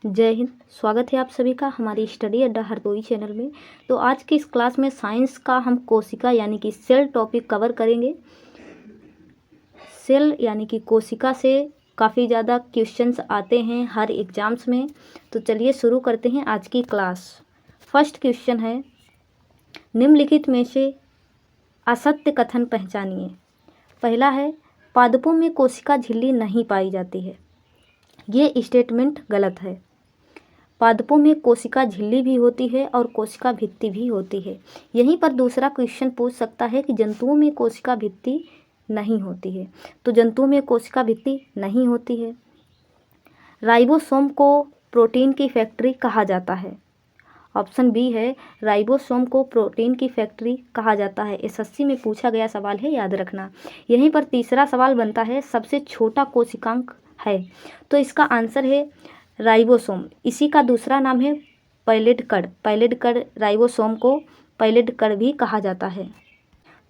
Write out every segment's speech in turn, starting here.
जय हिंद। स्वागत है आप सभी का हमारी स्टडी अड्डा हरदोई चैनल में। तो आज की इस क्लास में साइंस का हम कोशिका यानी कि सेल टॉपिक कवर करेंगे। सेल यानी कि कोशिका से काफ़ी ज़्यादा क्वेश्चंस आते हैं हर एग्जाम्स में। तो चलिए शुरू करते हैं आज की क्लास। फर्स्ट क्वेश्चन है, निम्नलिखित में से असत्य कथन पहचानिए। पहला है, पादपों में कोशिका झिल्ली नहीं पाई जाती है। ये स्टेटमेंट गलत है। पादपों में कोशिका झिल्ली भी होती है और कोशिका भित्ति भी होती है। यहीं पर दूसरा क्वेश्चन पूछ सकता है कि जंतुओं में कोशिका भित्ति नहीं होती है। तो जंतुओं में कोशिका भित्ति नहीं होती है। राइबोसोम को प्रोटीन की फैक्ट्री कहा जाता है। ऑप्शन बी है, राइबोसोम को प्रोटीन की फैक्ट्री कहा जाता है। एसएससी में पूछा गया सवाल है, याद रखना। यहीं पर तीसरा सवाल बनता है, सबसे छोटा कोशिकांग है। तो इसका आंसर है राइबोसोम। इसी का दूसरा नाम है पैलेट कण। पैलेट कण, राइबोसोम को पैलेट कण भी कहा जाता है।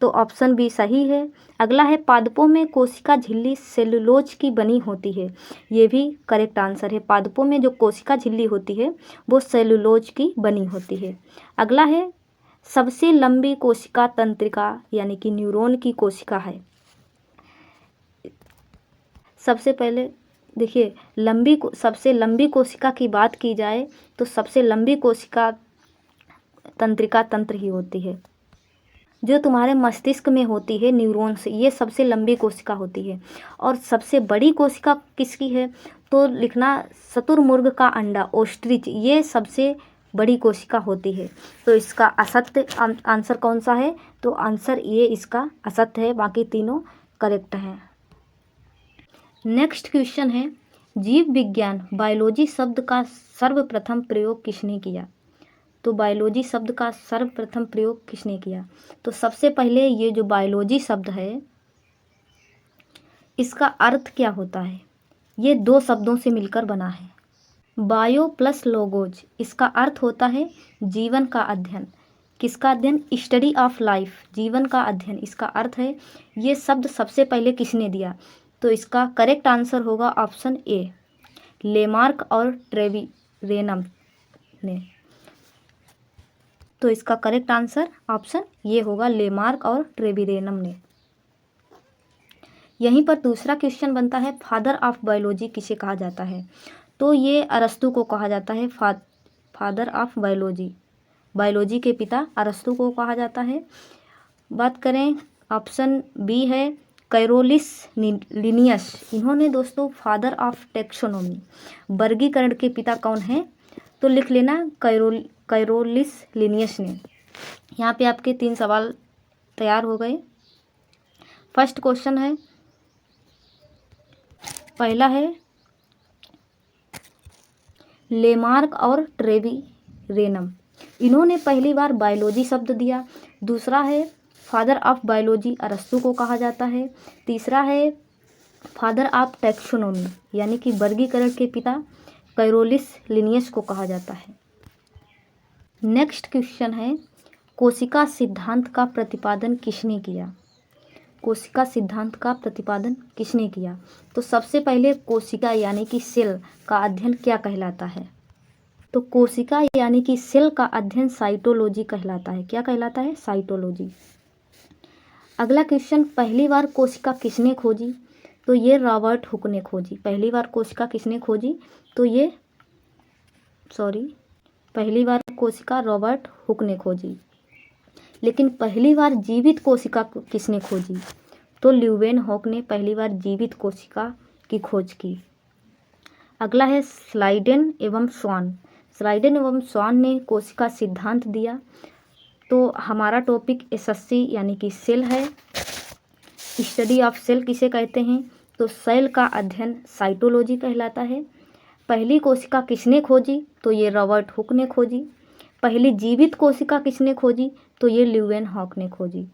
तो ऑप्शन बी सही है। अगला है, पादपों में कोशिका झिल्ली सेलुलोज की बनी होती है। ये भी करेक्ट आंसर है। पादपों में जो कोशिका झिल्ली होती है वो सेलुलोज की बनी होती है। अगला है, सबसे लंबी कोशिका तंत्रिका यानी कि न्यूरॉन की कोशिका है। सबसे पहले देखिए, सबसे लंबी कोशिका की बात की जाए तो सबसे लंबी कोशिका तंत्रिका तंत्र ही होती है, जो तुम्हारे मस्तिष्क में होती है न्यूरॉन्स। ये सबसे लंबी कोशिका होती है। और सबसे बड़ी कोशिका किसकी है? तो लिखना शुतुरमुर्ग का अंडा, ओस्ट्रिच, ये सबसे बड़ी कोशिका होती है। तो इसका असत्य आंसर कौन सा है? तो आंसर ये इसका असत्य है, बाकी तीनों करेक्ट हैं। नेक्स्ट क्वेश्चन है, जीव विज्ञान बायोलॉजी शब्द का सर्वप्रथम प्रयोग किसने किया? तो बायोलॉजी शब्द का सर्वप्रथम प्रयोग किसने किया? तो सबसे पहले ये जो बायोलॉजी शब्द है इसका अर्थ क्या होता है? ये दो शब्दों से मिलकर बना है, बायो प्लस लोगोज। इसका अर्थ होता है जीवन का अध्ययन। किसका अध्ययन? स्टडी ऑफ लाइफ, जीवन का अध्ययन इसका अर्थ है। ये शब्द सबसे पहले किसने दिया? तो इसका करेक्ट आंसर होगा ऑप्शन ए, लेमार्क और ट्रेविरेनम ने। तो इसका करेक्ट आंसर ऑप्शन ये होगा, लेमार्क और ट्रेविरेनम ने। यहीं पर दूसरा क्वेश्चन बनता है, फादर ऑफ बायोलॉजी किसे कहा जाता है? तो ये अरस्तु को कहा जाता है। फादर ऑफ बायोलॉजी, बायोलॉजी के पिता अरस्तु को कहा जाता है। बात करें, ऑप्शन बी है कैरोलिस लिनियस। इन्होंने दोस्तों फादर ऑफ टेक्सोनोमी, वर्गीकरण के पिता कौन है? तो लिख लेना कैरोलिस लिनियस ने। यहाँ पे आपके 3 सवाल तैयार हो गए। फर्स्ट क्वेश्चन है, पहला है लेमार्क और ट्रेविरेनम, इन्होंने पहली बार बायोलॉजी शब्द दिया। दूसरा है फादर ऑफ बायोलॉजी अरस्तु को कहा जाता है। तीसरा है फादर ऑफ टैक्सोनॉमी यानी कि वर्गीकरण के पिता कैरोलिस लिनियस को कहा जाता है। नेक्स्ट क्वेश्चन है, कोशिका सिद्धांत का प्रतिपादन किसने किया? कोशिका सिद्धांत का प्रतिपादन किसने किया? तो सबसे पहले कोशिका यानी कि सेल का अध्ययन क्या कहलाता है? तो कोशिका यानी कि सेल का अध्ययन साइटोलॉजी कहलाता है। क्या कहलाता है? साइटोलॉजी। अगला क्वेश्चन, पहली बार कोशिका किसने खोजी? तो ये रॉबर्ट हुक ने खोजी। पहली बार कोशिका किसने खोजी? तो ये पहली बार कोशिका रॉबर्ट हुक ने खोजी। लेकिन पहली बार जीवित कोशिका किसने खोजी? तो ल्यूवेन हॉक ने पहली बार जीवित कोशिका की खोज की। अगला है स्लाइडेन एवं स्वान। स्लाइडेन एवं स्वान ने कोशिका सिद्धांत दिया। तो हमारा टॉपिक एसएससी यानी कि सेल है। स्टडी ऑफ सेल किसे कहते हैं? तो सेल का अध्ययन साइटोलॉजी कहलाता है। पहली कोशिका किसने खोजी? तो ये रॉबर्ट हुक ने खोजी। पहली जीवित कोशिका किसने खोजी? तो ये ल्यूवेन हॉक ने खोजी।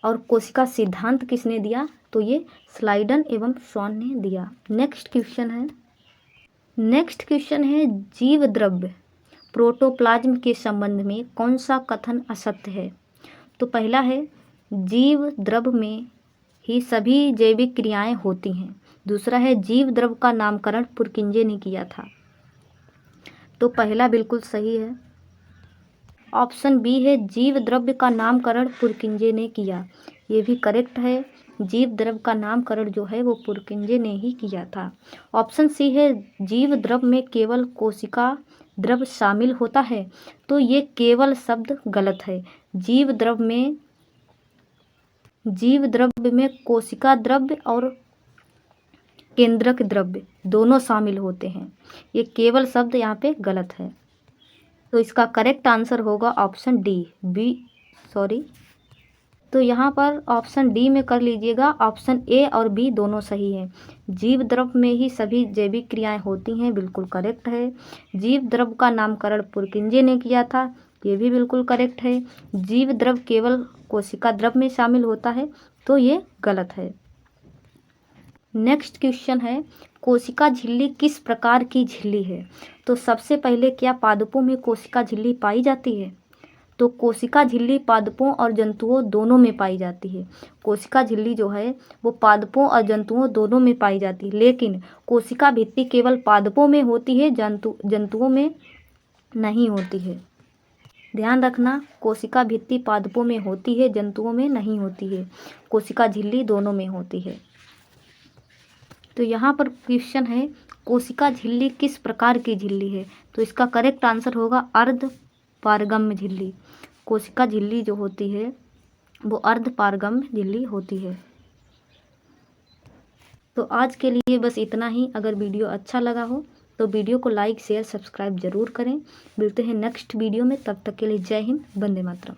और कोशिका सिद्धांत किसने दिया? तो ये स्लाइडन एवं स्वान ने दिया। नेक्स्ट क्वेश्चन है जीव द्रव्य प्रोटोप्लाज्म के संबंध में कौन सा कथन असत्य है? तो पहला है जीव द्रव्य में ही सभी जैविक क्रियाएं होती हैं। दूसरा है जीव द्रव्य का नामकरण पुरकिंजे ने किया था। तो पहला बिल्कुल सही है। ऑप्शन बी है जीव द्रव्य का नामकरण पुरकिंजे ने किया। ये भी करेक्ट है। जीव द्रव्य का नामकरण जो है वो पुरकिंजे ने ही किया था। ऑप्शन सी है जीव द्रव्य में केवल कोशिका द्रव्य शामिल होता है। तो ये केवल शब्द गलत है। जीव द्रव्य में कोशिका द्रव्य और केंद्रक द्रव्य दोनों शामिल होते हैं। ये केवल शब्द यहाँ पे गलत है। तो इसका करेक्ट आंसर होगा ऑप्शन डी। तो यहाँ पर ऑप्शन डी में कर लीजिएगा। ऑप्शन ए और बी दोनों सही हैं। जीव द्रव्य में ही सभी जैविक क्रियाएं होती हैं, बिल्कुल करेक्ट है। जीव द्रव्य का नामकरण पुरकिंजे ने किया था, ये भी बिल्कुल करेक्ट है। जीव द्रव्य केवल कोशिका द्रव्य में शामिल होता है, तो ये गलत है। नेक्स्ट क्वेश्चन है कोशिका झिल्ली किस प्रकार की झिल्ली है। तो सबसे पहले क्या पादपों में कोशिका झिल्ली पाई जाती है। तो कोशिका झिल्ली पादपों और जंतुओं दोनों में पाई जाती है। कोशिका झिल्ली जो है वो पादपों और जंतुओं दोनों में पाई जाती है, लेकिन कोशिका भित्ति केवल पादपों में होती है, जंतुओं में नहीं होती है। ध्यान रखना, कोशिका भित्ति पादपों में होती है, जंतुओं में नहीं होती है। कोशिका झिल्ली दोनों में होती है। तो यहाँ पर क्वेश्चन है कोशिका झिल्ली किस प्रकार की झिल्ली है। तो इसका करेक्ट आंसर होगा अर्ध पारगम्य झिल्ली। कोशिका झिल्ली जो होती है वो अर्ध पारगम्य झिल्ली होती है। तो आज के लिए बस इतना ही। अगर वीडियो अच्छा लगा हो तो वीडियो को लाइक शेयर सब्सक्राइब जरूर करें। मिलते हैं नेक्स्ट वीडियो में, तब तक के लिए जय हिंद, वंदे मातरम।